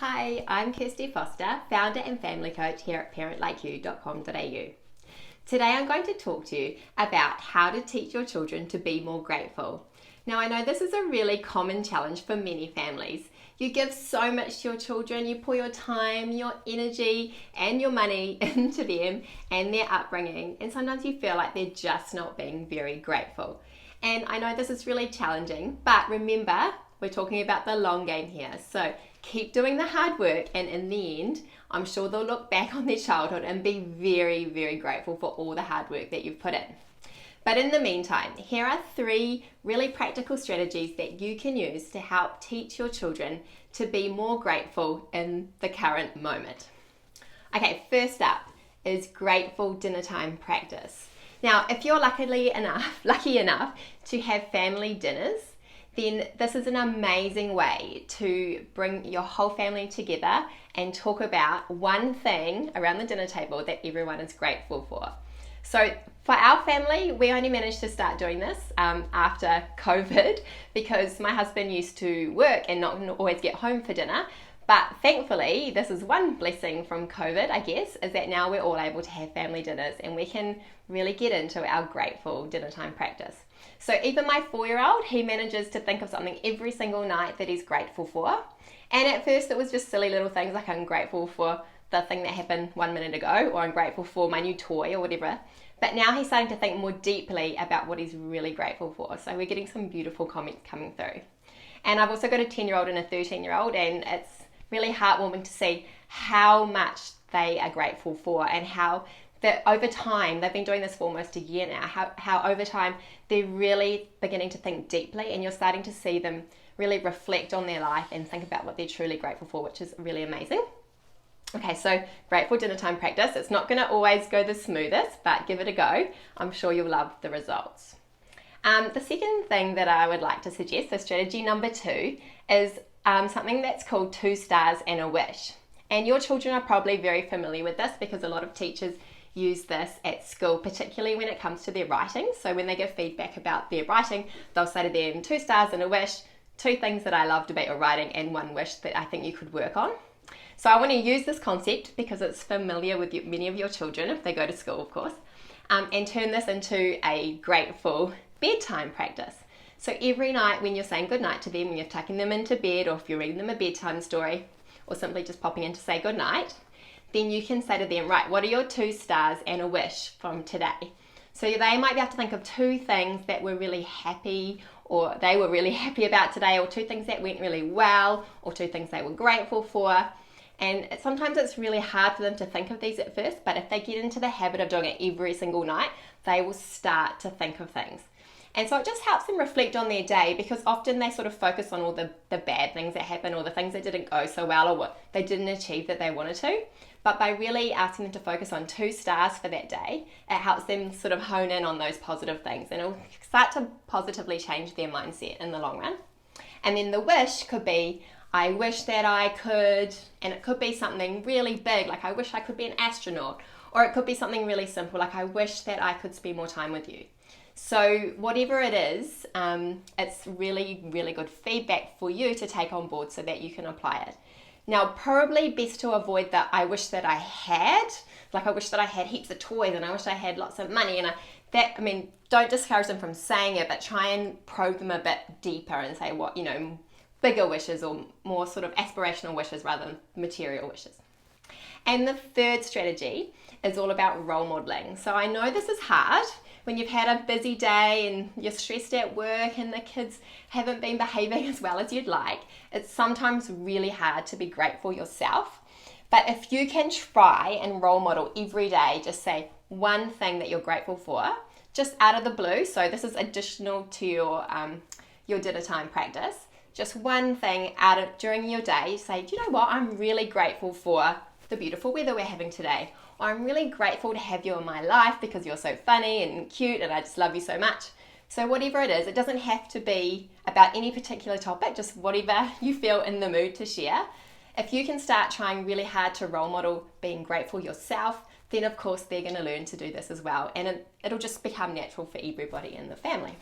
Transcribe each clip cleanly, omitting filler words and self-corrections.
Hi, I'm Kirsty Foster, founder and family coach here at parentlikeyou.com.au. Today I'm going to talk to you about how to teach your children to be more grateful. Now I know this is a really common challenge for many families. You give so much to your children, you pour your time, your energy and your money into them and their upbringing, and sometimes you feel like they're just not being very grateful. And I know this is really challenging, but remember, we're talking about the long game here. So keep doing the hard work, and in the end, I'm sure they'll look back on their childhood and be very, very grateful for all the hard work that you've put in. But in the meantime, here are 3 really practical strategies that you can use to help teach your children to be more grateful in the current moment. Okay, first up is grateful dinner time practice. Now, if you're lucky enough to have family dinners, then this is an amazing way to bring your whole family together and talk about one thing around the dinner table that everyone is grateful for. So for our family, we only managed to start doing this after COVID because my husband used to work and not always get home for dinner. But thankfully, this is one blessing from COVID, I guess, is that now we're all able to have family dinners and we can really get into our grateful dinner time practice. So even my 4-year-old, he manages to think of something every single night that he's grateful for. And at first it was just silly little things like I'm grateful for the thing that happened 1 minute ago, or I'm grateful for my new toy or whatever. But now he's starting to think more deeply about what he's really grateful for. So we're getting some beautiful comments coming through. And I've also got a 10-year-old and a 13-year-old, and it's really heartwarming to see how much they are grateful for, and how that over time, they've been doing this for almost a year now, how over time they're really beginning to think deeply, and you're starting to see them really reflect on their life and think about what they're truly grateful for, which is really amazing. Okay, so grateful dinner time practice. It's not going to always go the smoothest, but give it a go. I'm sure you'll love the results. The second thing that I would like to suggest, so strategy number 2, is something that's called 2 stars and a wish. And your children are probably very familiar with this because a lot of teachers use this at school, particularly when it comes to their writing. So when they give feedback about their writing, they'll say to them 2 stars and a wish, 2 things that I loved about your writing and 1 wish that I think you could work on. So I want to use this concept because it's familiar with many of your children if they go to school, of course, and turn this into a grateful bedtime practice. So every night when you're saying goodnight to them, when you're tucking them into bed, or if you're reading them a bedtime story, or simply just popping in to say goodnight, then you can say to them, right, what are your 2 stars and a wish from today? So they might be able to think of 2 things that were really happy, or they were really happy about today, or 2 things that went really well, or 2 things they were grateful for. And sometimes it's really hard for them to think of these at first, but if they get into the habit of doing it every single night, they will start to think of things. And so it just helps them reflect on their day, because often they sort of focus on all the bad things that happen, or the things that didn't go so well, or what they didn't achieve that they wanted to. But by really asking them to focus on 2 stars for that day, it helps them sort of hone in on those positive things, and it'll start to positively change their mindset in the long run. And then the wish could be, I wish that I could, and it could be something really big, like I wish I could be an astronaut, or it could be something really simple, like I wish that I could spend more time with you. So whatever it is, it's really, really good feedback for you to take on board so that you can apply it. Now, probably best to avoid the I wish that I had, like I wish that I had heaps of toys and I wish I had lots of money, and don't discourage them from saying it, but try and probe them a bit deeper and say what, bigger wishes or more sort of aspirational wishes rather than material wishes. And the third strategy is all about role modeling. So I know this is hard when you've had a busy day and you're stressed at work and the kids haven't been behaving as well as you'd like. It's sometimes really hard to be grateful yourself. But if you can try and role model every day, just say 1 thing that you're grateful for, just out of the blue. So this is additional to your dinner time practice. Just 1 thing during your day, say, do you know what? I'm really grateful for the beautiful weather we're having today. Or I'm really grateful to have you in my life because you're so funny and cute and I just love you so much. So whatever it is, it doesn't have to be about any particular topic, just whatever you feel in the mood to share. If you can start trying really hard to role model being grateful yourself, then of course they're going to learn to do this as well. And it'll just become natural for everybody in the family.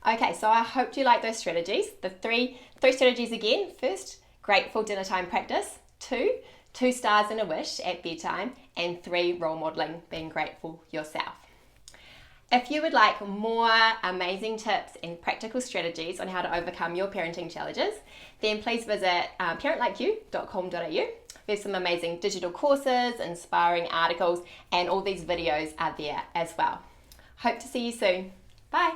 Okay, so I hope you like those strategies. The three strategies again. First, grateful dinner time practice, 2, 2 stars and a wish at bedtime, and 3, role modeling, being grateful yourself. If you would like more amazing tips and practical strategies on how to overcome your parenting challenges, then please visit parentlikeyou.com.au. There's some amazing digital courses, inspiring articles, and all these videos are there as well. Hope to see you soon. Bye.